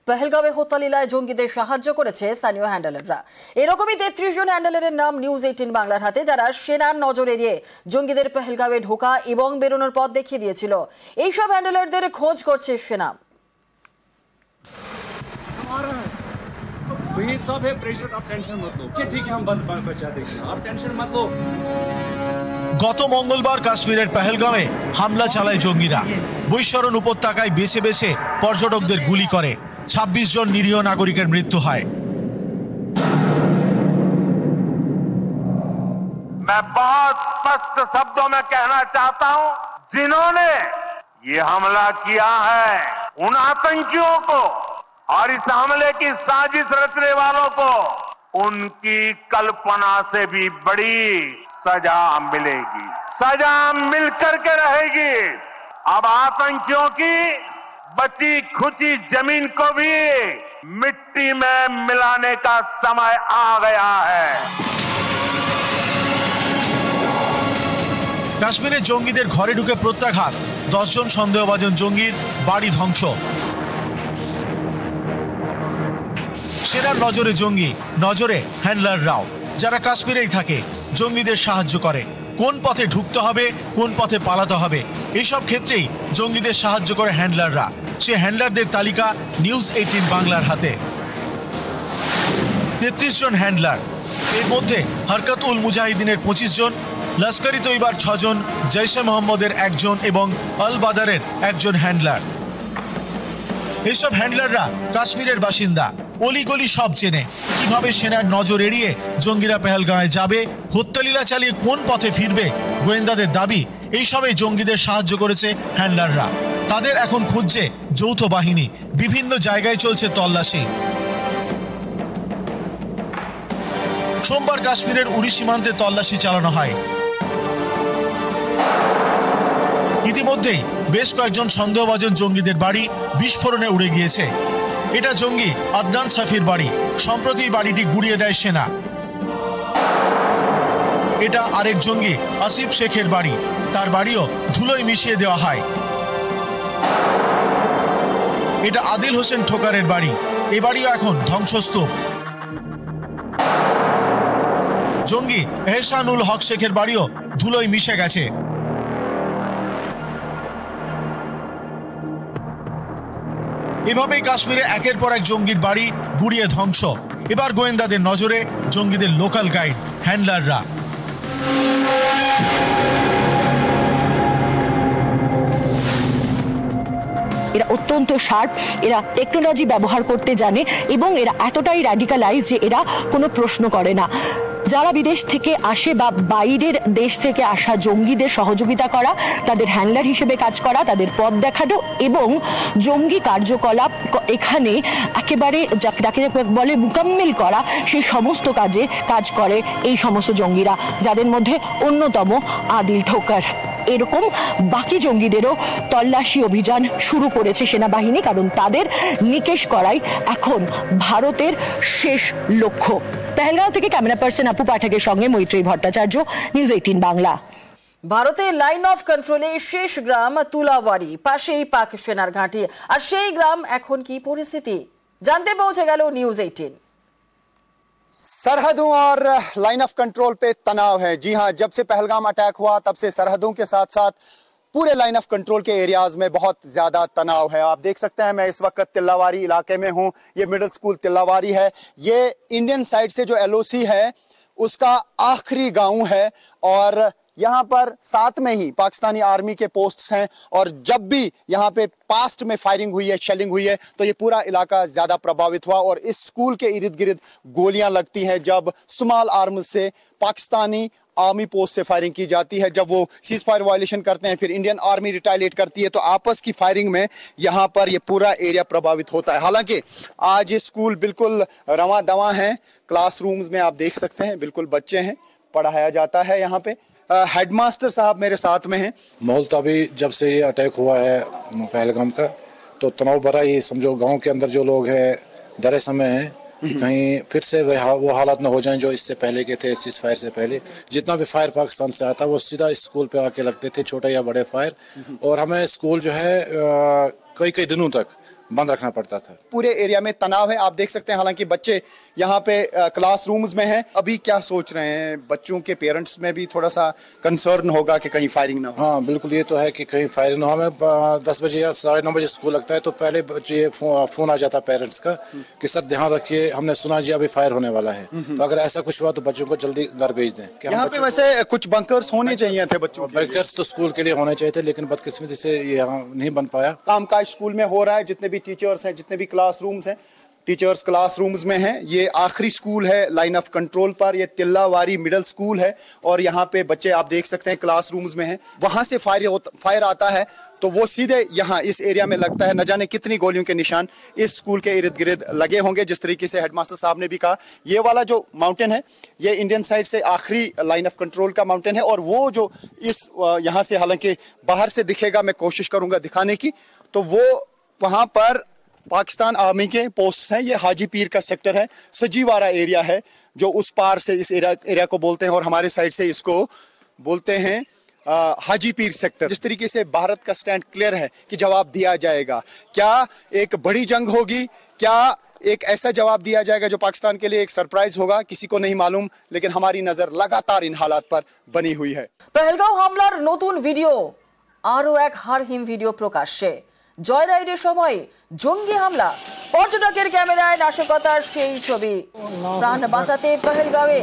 পেহেলগাঁওয়ে হত্যালীলায় জঙ্গিদের সাহায্য করেছে স্থানীয় হ্যান্ডেলাররা। এরকমই 33 জন হ্যান্ডেলারের নাম নিউজ 18 বাংলার হাতে, যারা সেনার নজর এড়িয়ে জঙ্গিদের পেহেলগাঁওয়ে ঢোকা এবং বেরোনোর পথ দেখিয়ে দিয়েছিল। এইসব হ্যান্ডেলারদের খোঁজ করছে সেনা। গত মঙ্গলবার কাশ্মীরের পেহেলগাঁওয়ে হামলা চালায় জঙ্গিরা। বৈশরণ উপত্যকায় বেছে বেছে পর্যটকদের গুলি করে। 26 জন নিরীহ নাগরিকের মৃত্যু হয়। मैं बहुत स्पष्ट शब्दों में कहना चाहता हूं, जिन्होंने ये हमला किया है उन आतंकियों को और इस हमले की साजिश रचने वालों को उनकी कल्पना से भी बड़ी सजा मिलेगी, सजा मिल करके रहेगी। अब आतंकियों की बची खुची जमीन को भी मिट्टी में मिलाने का समय आ गया है। কাশ্মীরে জঙ্গিদের ঘরে ঢুকে প্রত্যাঘাত, 10 জন সন্দেহভাজন জঙ্গির বাড়ি ধ্বংস। সেনার নজরে জঙ্গি, নজরে হ্যান্ডলাররাও, যারা কাশ্মীরেই থাকে, জঙ্গিদের সাহায্য করে। কোন পথে ঢুকতে হবে, কোন পথে পালাতে হবে, এইসব ক্ষেত্রেই জঙ্গিদের সাহায্য করে হ্যান্ডলাররা। সে হ্যান্ডলারদের তালিকা নিউজ 18 বাংলার হাতে। 33 জন হ্যান্ডলার, এর মধ্যে হরকত উল মুজাহিদিনের 25 জন, লস্করি তৈবার 6 জন, জৈশে মোহাম্মদের 1 জন এবং আল বাদারের 1 জন হ্যান্ডলার। এইসব হ্যান্ডলাররা কাশ্মীরের বাসিন্দা, অলিগলি সব চেনে। কিভাবে সেনার নজর এড়িয়ে জঙ্গিরা পেহেলগাঁওয়ে যাবে, হত্যালীলা চালিয়ে কোন পথে ফিরবে, গোয়েন্দাদের দাবি এইসবে জঙ্গিদের সাহায্য করেছে হ্যান্ডলাররা। তাদের এখন খুঁজছে যৌথ বাহিনী। বিভিন্ন জায়গায় চলছে তল্লাশি। সোমবার কাশ্মীরের উড়ি সীমান্তে তল্লাশি চালানো হয়। ইতিমধ্যেই বেশ কয়েকজন সন্দেহভাজন জঙ্গিদের বাড়ি বিস্ফোরণে উড়ে গিয়েছে। এটা জঙ্গি আদনান সাফির বাড়ি। সম্প্রতি বাড়িটি গুড়িয়ে দেয় সেনা। এটা আরেক জঙ্গি আসিফ শেখের বাড়ি। তার বাড়িও ধুলোয় মিশিয়ে দেওয়া হয়। এটা আদিল হোসেন ঠোকারের বাড়ি। এ বাড়িও এখন ধ্বংসস্তূপ। জঙ্গি এহসানুল হক শেখের বাড়িও ধুলোয় মিশে গেছে। এভাবেই কাশ্মীরে একের পর এক জঙ্গির বাড়ি গুড়িয়ে ধ্বংস। এবার গোয়েন্দাদের নজরে জঙ্গিদের লোকাল গাইড, হ্যান্ডলাররা। এরা অত্যন্ত শার্প, এরা টেকনোলজি ব্যবহার করতে জানে এবং এরা এতটাই র্যাডিক্যালাইজ যে এরা কোনো প্রশ্ন করে না। যারা বিদেশ থেকে আসে বা বাইরের দেশ থেকে আসা জঙ্গিদের সহযোগিতা করা, তাদের হ্যান্ডলার হিসেবে কাজ করা, তাদের পথ দেখানো এবং জঙ্গি কার্যকলাপ এখানে একেবারে যাকে বলে মোকাম্মেল করা, সেই সমস্ত কাজে কাজ করে এই সমস্ত জঙ্গিরা, যাদের মধ্যে অন্যতম আদিল ঠোকার। এরকম বাকি জঙ্গিদেরও তল্লাশি অভিযান শুরু করেছে সেনাবাহিনী, কারণ তাদের নিকেশ করাই এখন ভারতের শেষ লক্ষ্য। পেহেলগাঁও থেকে ক্যামেরা পার্সন আপু পাঠকের সঙ্গে মৈত্রী ভট্টাচার্য, নিউজ 18 বাংলা। ভারতের লাইন অফ কন্ট্রোলে শেষ গ্রাম তুলাওয়ারি, পাশেই পাক সেনার ঘাঁটি। আর সেই গ্রাম এখন কি পরিস্থিতি জানতে পৌঁছে গেল নিউজ 18। सरहदों और लाइन ऑफ कंट्रोल पे तनाव है। जी हां, जब से पहलगाम अटैक हुआ तब से सरहदों के साथ साथ पूरे लाइन ऑफ कंट्रोल के एरियाज में बहुत ज्यादा तनाव है। आप देख सकते हैं मैं इस वक्त तिल्लावारी इलाके में हूं। ये मिडिल स्कूल तिल्लावारी है। ये इंडियन साइड से जो एलओसी है उसका आखिरी गांव है और यहाँ पर साथ में ही पाकिस्तानी आर्मी के पोस्ट्स हैं और जब भी यहाँ पे पास्ट में फायरिंग हुई है, शेलिंग हुई है, तो ये पूरा इलाका ज्यादा प्रभावित हुआ और इस स्कूल के इर्द गिर्द गोलियां लगती हैं जब स्मॉल आर्म्स से पाकिस्तानी आर्मी पोस्ट से फायरिंग की जाती है। जब वो सीज फायर वायलेशन करते हैं फिर इंडियन आर्मी रिटालिएट करती है, तो आपस की फायरिंग में यहाँ पर ये पूरा एरिया प्रभावित होता है। हालांकि आज ये स्कूल बिल्कुल रवां दवां है। क्लासरूम्स में आप देख सकते हैं बिल्कुल बच्चे हैं, पढ़ाया जाता है। यहाँ पे हेडमास्टर साहब मेरे साथ में हैं। माहौल तो अभी जब से ये अटैक हुआ है पहलगाम का, तो तनाव भरा ही समझो। गांव के अंदर जो लोग हैं डरे समय हैं कि कहीं फिर से वो हालात ना हो जाएं जो इससे पहले के थे। सीज फायर से पहले जितना भी फायर पाकिस्तान से आता वो सीधा स्कूल पे आके लगते थे, छोटे या बड़े फायर। और हमें स्कूल जो है कई दिनों तक बंद रखना पड़ता था। पूरे एरिया में तनाव है, आप देख सकते हैं। हालांकि बच्चे यहाँ पे क्लासरूम्स में हैं। अभी क्या सोच रहे हैं? बच्चों के पेरेंट्स में भी थोड़ा सा कंसर्न होगा कि कहीं फायरिंग ना हो। हाँ बिल्कुल, ये तो है कि कहीं फायरिंग ना हो। हमें 10 बजे या 9:30 बजे स्कूल लगता है तो पहले ये फोन आ जाता पेरेंट्स का कि सर ध्यान रखिए, हमने सुना जी अभी फायर होने वाला है। तो अगर ऐसा कुछ हुआ तो बच्चों को जल्दी घर भेज दें। यहाँ पे वैसे कुछ बंकर्स होने चाहिए थे बच्चों के। बंकर्स तो स्कूल के लिए होने चाहिए थे, लेकिन बदकिस्मती से ये यहाँ नहीं बन पाया। कामकाज स्कूल में हो रहा है, जितने भी टीचर्स हैं, जितने भी क्लासरूम्स हैं, टीचर्स क्लासरूम्स में हैं। ये आखिरी स्कूल है लाइन ऑफ कंट्रोल पर, ये तिल्लावारी मिडिल स्कूल है और यहाँ पे बच्चे आप देख सकते हैं क्लासरूम्स में हैं। वहाँ से फायर आता है तो वो सीधे यहाँ इस एरिया में लगता है। न जाने कितनी गोलियों के निशान इस स्कूल के इर्द गिर्द लगे होंगे। जिस तरीके से हेडमास्टर साहब ने भी कहा, ये वाला जो माउंटेन है ये इंडियन साइड से आखिरी लाइन ऑफ कंट्रोल का माउंटेन है और वो जो इस यहाँ से हालांकि बाहर से दिखेगा, मैं कोशिश करूँगा दिखाने की, तो वो वहाँ पर पाकिस्तान आर्मी के पोस्ट्स हैं। ये हाजी पीर का सेक्टर है, सजीवारा एरिया है जो उस पार से इस एरिया को बोलते हैं और हमारे साइड से इसको बोलते हैं हाजी पीर सेक्टर। जिस तरीके से भारत का स्टैंड क्लियर है कि जवाब दिया जाएगा। क्या एक बड़ी जंग होगी? क्या एक ऐसा जवाब दिया जाएगा जो पाकिस्तान के लिए एक सरप्राइज होगा? किसी को नहीं मालूम, लेकिन हमारी नजर लगातार इन हालात पर बनी हुई है। पहलगांव हमलार नतून ভিডিও আরো এক হারহিম ভিডিও প্রকাশ্যে। জয়রাইডের সময় জঙ্গি হামলা, পর্যটকের ক্যামেরায় নাশকতার সেই ছবি। প্রাণ বাঁচাতে পহেলগাঁওয়ে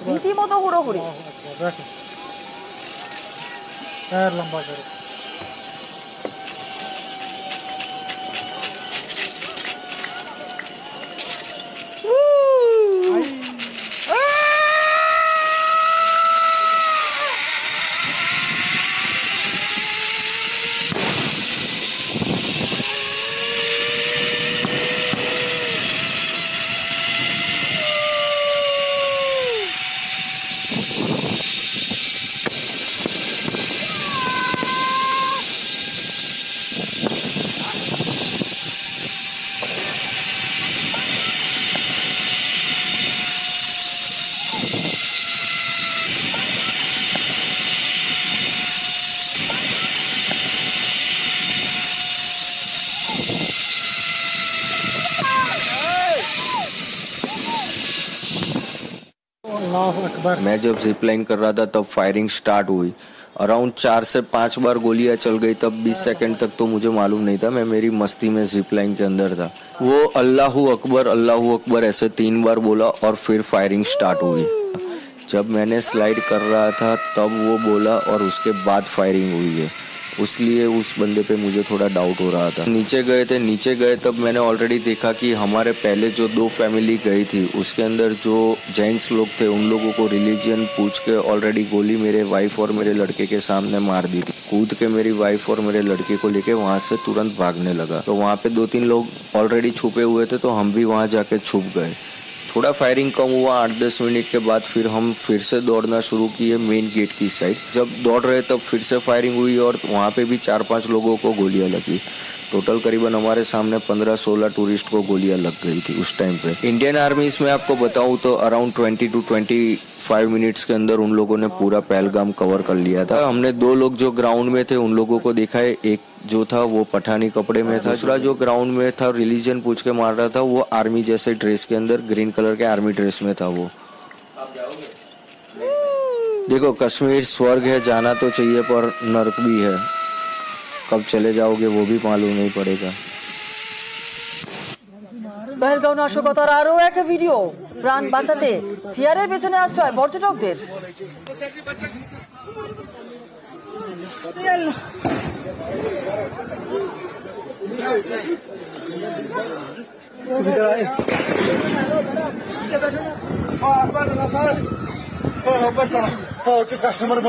রীতিমতো হুড়োহুড়ি। मैं जब जिप लाइन कर रहा था तब फायरिंग स्टार्ट हुई। अराउंड 4 से 5 बार गोलियां चल गई। तब 20 सेकंड तक तो मुझे मालूम नहीं था, मैं मेरी मस्ती में जिप लाइन के अंदर था। वो अल्लाहू अकबर ऐसे 3 बार बोला और फिर फायरिंग स्टार्ट हुई। जब मैंने स्लाइड कर रहा था तब वो बोला और उसके बाद फायरिंग हुई है, उसलिए उस बंदे पे मुझे थोड़ा डाउट हो रहा था। नीचे गए तब मैंने ऑलरेडी देखा कि हमारे पहले जो 2 फैमिली गई थी उसके अंदर जो जेंट्स लोग थे उन लोगों को रिलीजन पूछ के ऑलरेडी गोली मेरे वाइफ और मेरे लड़के के सामने मार दी थी। कूद के मेरी वाइफ और मेरे लड़के को लेके वहाँ से तुरंत भागने लगा। तो वहाँ पे 2-3 लोग ऑलरेडी छुपे हुए थे तो हम भी वहाँ जाके छुप गए। थोड़ा फायरिंग कम हुआ। 8-10 मिनट के बाद फिर हम फिर से दौड़ना शुरू किए मेन गेट की साइड। जब दौड़ रहे तब फिर से फायरिंग हुई और वहाँ पे भी 4-5 लोगों को गोलियां लगी। टोटल करीबन हमारे सामने 15-16 टूरिस्ट को गोलियां लग गई थी उस टाइम पे। इंडियन आर्मी इसमें आपको बताऊं तो अराउंड 20 to 25 मिनट्स के अंदर उन लोगों ने पूरा पहलगाम कवर कर लिया था। हमने 2 लोग जो ग्राउंड में थे उन लोगों को देखा है। एक जो था वो पठानी कपड़े में था, दूसरा जो ग्राउंड में था रिलीजन पूछ के मार रहा था वो आर्मी जैसे ड्रेस के अंदर ग्रीन कलर के आर्मी ड्रेस में था। वो देखो, कश्मीर स्वर्ग है, जाना तो चाहिए पर नर्क भी है। कब चले जाओगे वो भी मालूम नहीं पड़ेगा। পহেলগাঁও নাশকতার আরো এক ভিডিও। প্রাণ বাঁচাতে চেয়ারের পেছনে আশ্রয় পর্যটকদের। কাস্টমার